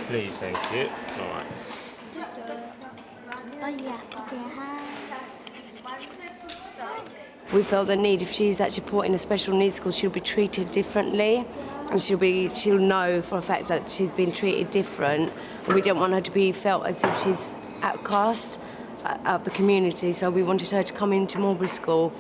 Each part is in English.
Please, thank you. All right. We felt the need, if she's actually put in a special needs school, she'll be treated differently, and she'll know for a fact that she's been treated different, and we don't want her to be felt as if she's outcast out of the community. So we wanted her to come into Mulberry School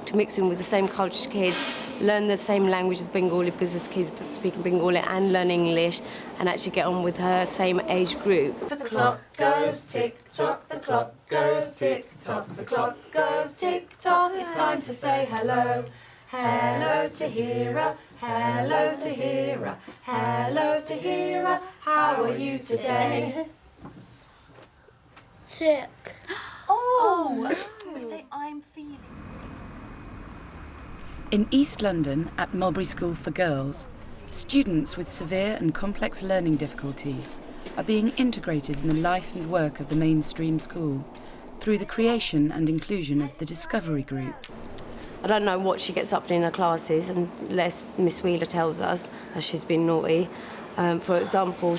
to mix in with the same culture kids, learn the same language as Bengali because there's kids speaking Bengali and learn English, and actually get on with her same age group. The clock goes tick-tock, the clock goes tick-tock, the clock goes tick-tock. It's time to say hello. Hello to Hira, hello to Hira, hello to Hira. How are you today? Sick. Oh, we say I'm feeling. In East London, at Mulberry School for Girls, students with severe and complex learning difficulties are being integrated in the life and work of the mainstream school through the creation and inclusion of the Discovery Group. I don't know what she gets up to in her classes unless Miss Wheeler tells us that she's been naughty. For example,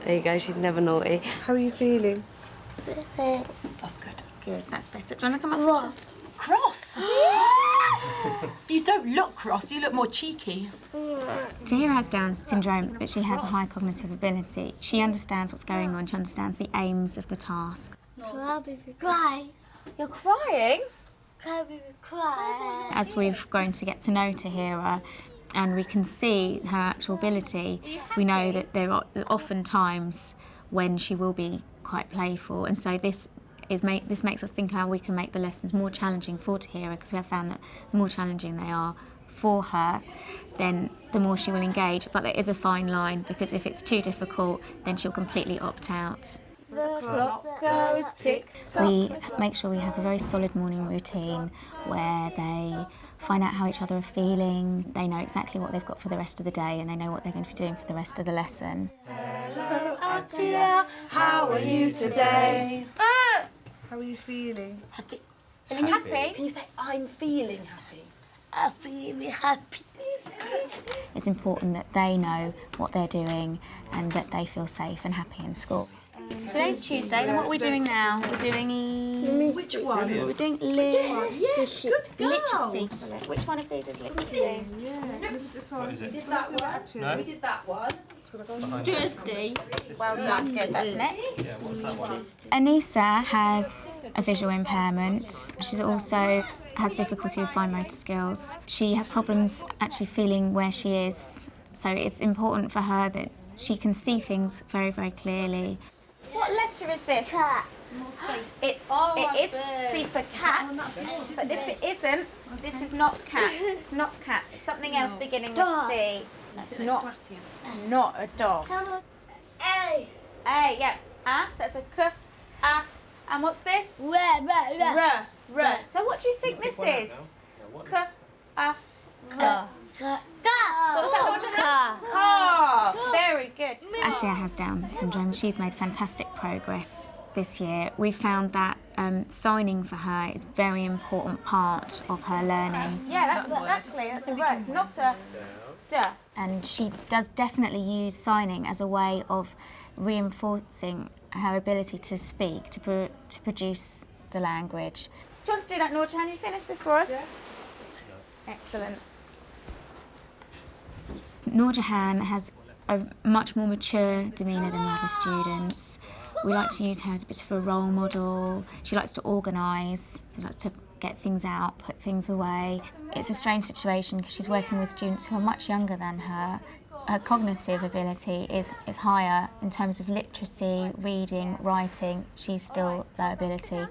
there you go, she's never naughty. How are you feeling? That's good. Good. That's better. Do you want to come up? Cross? You don't look cross, you look more cheeky. Tahira has Down syndrome, but she has a high cognitive ability. She understands what's going on, she understands the aims of the task. Cry. You're crying? Cry, baby, cry. As we've grown to get to know Tahira and we can see her actual ability, we know that there are often times when she will be quite playful, and so this makes us think how we can make the lessons more challenging for Tahira, because we have found that the more challenging they are for her, then the more she will engage. But there is a fine line, because if it's too difficult, then she'll completely opt out. The clock goes tick-tock. We make sure we have a very solid morning routine where they find out how each other are feeling, they know exactly what they've got for the rest of the day, and they know what they're going to be doing for the rest of the lesson. Hello, Atia, how are you today? How are you feeling? Happy. Feeling happy? Can you say, I'm feeling happy? I'm feeling happy. It's important that they know what they're doing and that they feel safe and happy in school. Today's Tuesday, and what are we doing now? We're doing... Which one? We're doing Literacy. literacy. Which one of these is literacy? What is it? We did that one. No? We did that one. Tuesday. Well done. Good. That's next. Yeah, what's that one? Anissa has a visual impairment. She also has difficulty with fine motor skills. She has problems actually feeling where she is, so it's important for her that she can see things very, very clearly. What letter is this? Cat. More space. It is C for cat, but this isn't. This is not cat. It's not cat. It's something else beginning with C. It's not a dog. A. A, yeah. So it's a k, a, and what's this? R. R. So what do you think this is? K, a, Car. What was that, Georgia? Car. Very good. Atia has Down syndrome. She's made fantastic progress this year. We found that signing for her is a very important part of her learning. Yeah, that's exactly. That's a word. It's not a d. And she does definitely use signing as a way of reinforcing her ability to speak, to produce the language. Do you want to do that, Nora? Can you finish this for us? Yeah. Excellent. Noor Jahan has a much more mature demeanour than the other students. We like to use her as a bit of a role model. She likes to organise, she likes to get things out, put things away. It's a strange situation because she's working with students who are much younger than her. Her cognitive ability is higher in terms of literacy, reading, writing. She's still low ability,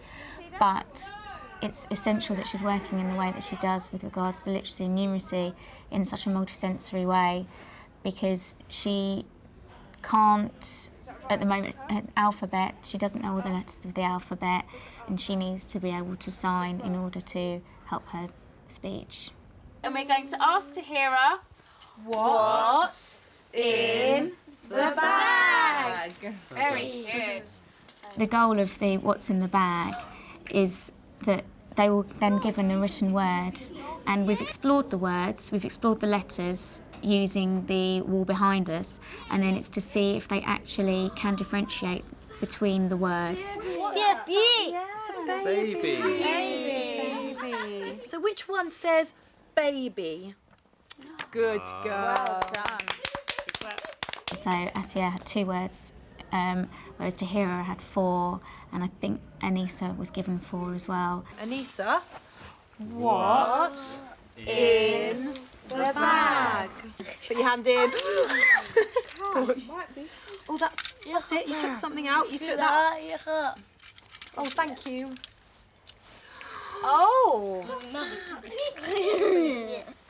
but it's essential that she's working in the way that she does with regards to literacy and numeracy in such a multisensory way, because she can't, at the moment, an alphabet, she doesn't know all the letters of the alphabet, and she needs to be able to sign in order to help her speech. And we're going to ask Tahira, what's in the bag? Very good. The goal of the What's in the Bag is that they will then given a written word, and we've explored the words, we've explored the letters using the wall behind us, and then it's to see if they actually can differentiate between the words. Baby. So which one says baby? Good girl. Well done. So Asya had 2 words, whereas Tahira had 4, and I think Anissa was given 4 as well. Anissa, what's in the bag? Put your hand in. Oh, that's it. You took something out. You took that. Oh, thank you. Oh.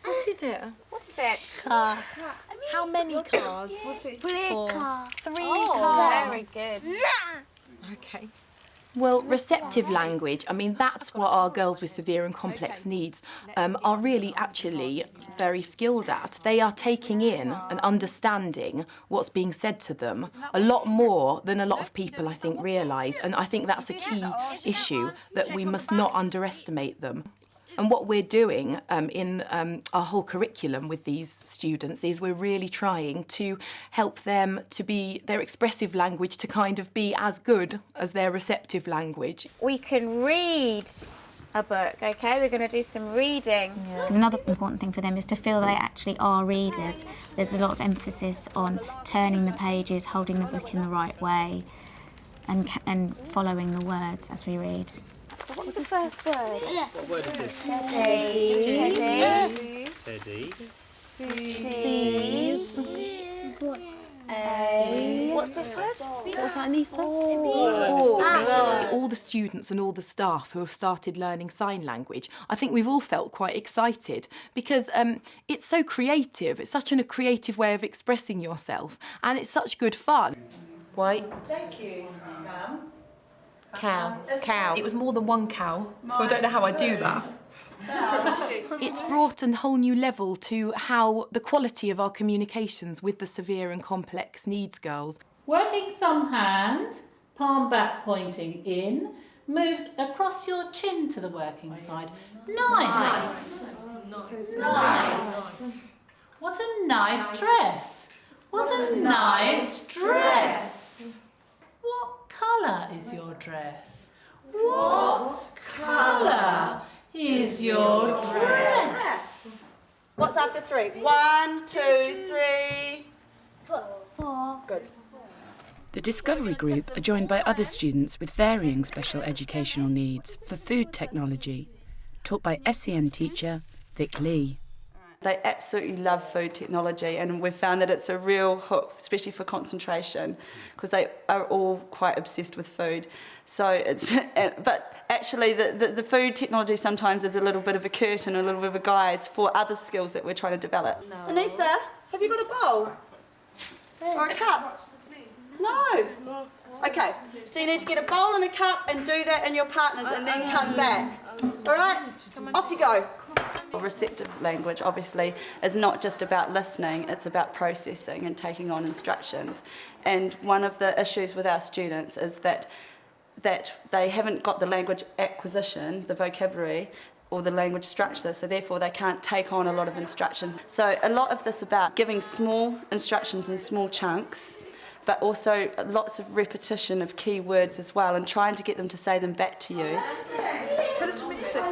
What is it? What is it? Car. How many cars? 3 car. 3 Oh, cars. very good. Okay. Well, receptive language, I mean, that's what our girls with severe and complex needs are really actually very skilled at. They are taking in and understanding what's being said to them a lot more than a lot of people, I think, realise. And I think that's a key issue, that we must not underestimate them. And what we're doing in our whole curriculum with these students is we're really trying to help them to be, their expressive language to kind of be as good as their receptive language. We can read a book, okay? We're going to do some reading. Because another important thing for them is to feel they actually are readers. There's a lot of emphasis on turning the pages, holding the book in the right way, and following the words as we read. So what's the first word? What word is this? Teddy. Teddy. C's. A. What's this word? What's that, Anissa? All the students and all the staff who have started learning sign language, I think we've all felt quite excited because it's so creative. It's such a creative way of expressing yourself, and it's such good fun. White. Thank you, ma'am. Cow. It was more than one cow, so I don't know how I do that. It's brought a whole new level to how the quality of our communications with the severe and complex needs girls. Working thumb hand, palm back pointing in, moves across your chin to the working side. Nice. Nice. What a nice dress. What a nice dress. What colour is your dress? What colour is your dress? What's after 3? 1, 2, 3. 4. Good. The Discovery Group are joined by other students with varying special educational needs for food technology, taught by SEN teacher Vic Lee. They absolutely love food technology, and we've found that it's a real hook, especially for concentration, because they are all quite obsessed with food. So it's, but actually the food technology sometimes is a little bit of a curtain, a little bit of a guise for other skills that we're trying to develop. No. Anissa, have you got a bowl? Or a cup? No. Okay, so you need to get a bowl and a cup and do that in your partners and then come back. All right? Off you go. Receptive language, obviously, is not just about listening, it's about processing and taking on instructions. And one of the issues with our students is that they haven't got the language acquisition, the vocabulary, or the language structure, so therefore they can't take on a lot of instructions. So a lot of this about giving small instructions in small chunks, but also lots of repetition of key words as well, and trying to get them to say them back to you. Tell her to mix it.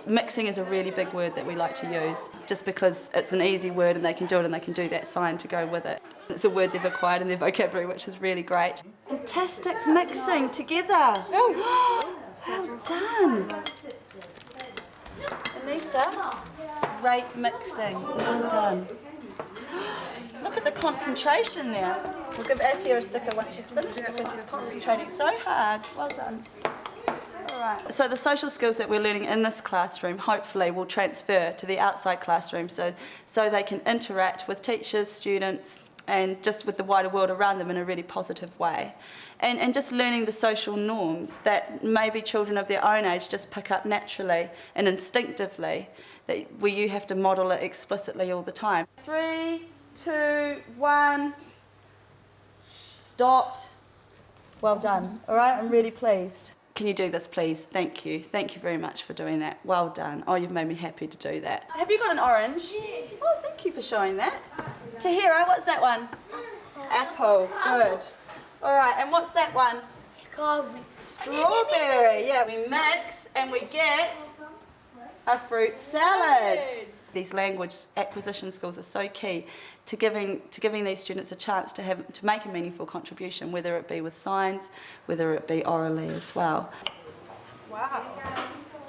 Mixing is a really big word that we like to use, just because it's an easy word and they can do it and they can do that sign to go with it. It's a word they've acquired in their vocabulary, which is really great. Fantastic mixing together. Oh, well done. Anissa, great mixing. Well done. Look at the concentration there. We'll give Atia a sticker once she's finished because she's concentrating so hard. Well done. All right. So the social skills that we're learning in this classroom hopefully will transfer to the outside classroom so they can interact with teachers, students, and just with the wider world around them in a really positive way. And just learning the social norms that maybe children of their own age just pick up naturally and instinctively, where you have to model it explicitly all the time. 3, 2, 1. Stopped. Well done. All right, I'm really pleased. Can you do this, please? Thank you. Thank you very much for doing that. Well done. Oh, you've made me happy to do that. Have you got an orange? Oh, thank you for showing that. Tahira, what's that one? Apple. Good. All right, and what's that one? Strawberry. Yeah, we mix and we get a fruit salad. These language acquisition skills are so key to giving these students a chance to make a meaningful contribution, whether it be with signs, whether it be orally as well. Wow.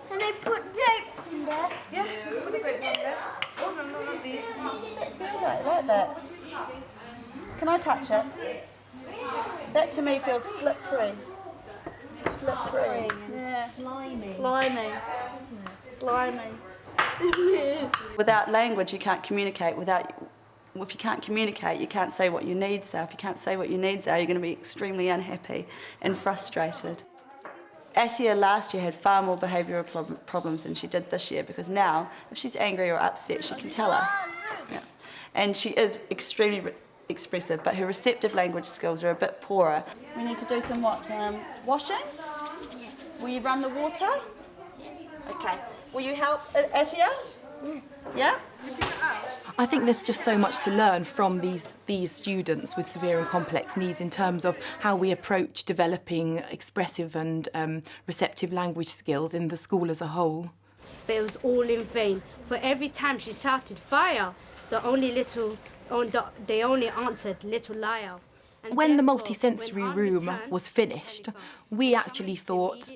Can I put dates in there? Yeah, put the grapes in there. Oh, no, not these. What does that feel like that? Can I touch it? That to me feels slippery. Slippery. Yeah. Slimy. Without language, you can't communicate. If you can't communicate, you can't say what your needs are. If you can't say what your needs are, you're going to be extremely unhappy and frustrated. Atia last year had far more behavioural problems than she did this year, because now, if she's angry or upset, she can tell us. Yeah. And she is extremely expressive, but her receptive language skills are a bit poorer. We need to do some washing? Will you run the water? Okay. Will you help, Atia? Yeah? I think there's just so much to learn from these students with severe and complex needs in terms of how we approach developing expressive and receptive language skills in the school as a whole. But it was all in vain. For every time she shouted fire, they only answered little liar. And when the therefore, multisensory when I room returned, was finished, we actually thought,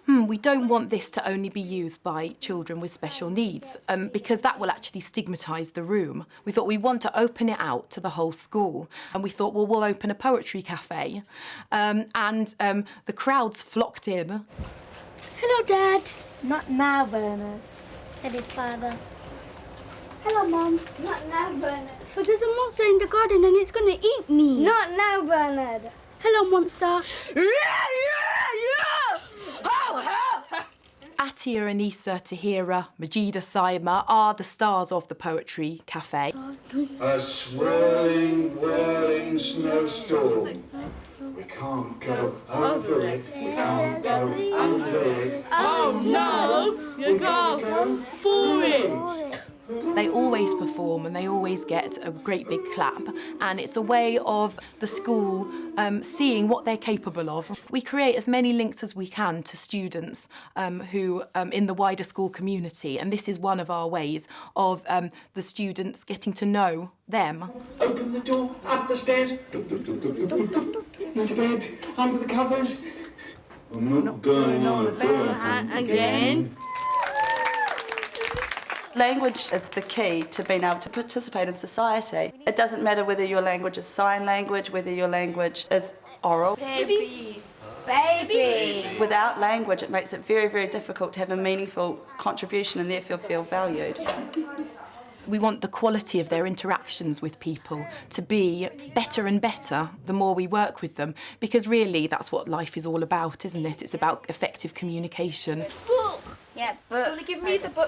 we don't want this to only be used by children with special needs, because that will actually stigmatise the room. We thought we want to open it out to the whole school. And we thought, well, we'll open a poetry cafe. The crowds flocked in. Hello, Dad. Not now, Bernard, said his father. Hello, Mom. Not now, Bernard. But there's a monster in the garden and it's going to eat me. Not now, Bernard. Hello, monster. Atia, Anissa, Tahira, Majida, Saima are the stars of the Poetry Cafe. A swirling, whirling snowstorm. We can't go over it, we can't go under it. Oh no, you go for it. They always perform and they always get a great big clap, and it's a way of the school seeing what they're capable of. We create as many links as we can to students who in the wider school community, and this is one of our ways of the students getting to know them. Open the door, up the stairs, into bed, under the covers. I'm not going on a bed again. Language is the key to being able to participate in society. It doesn't matter whether your language is sign language, whether your language is oral. Baby. Without language, it makes it very, very difficult to have a meaningful contribution and therefore feel valued. We want the quality of their interactions with people to be better and better the more we work with them, because really that's what life is all about, isn't it? It's about effective communication. Yeah, but... Do you want to give me the book?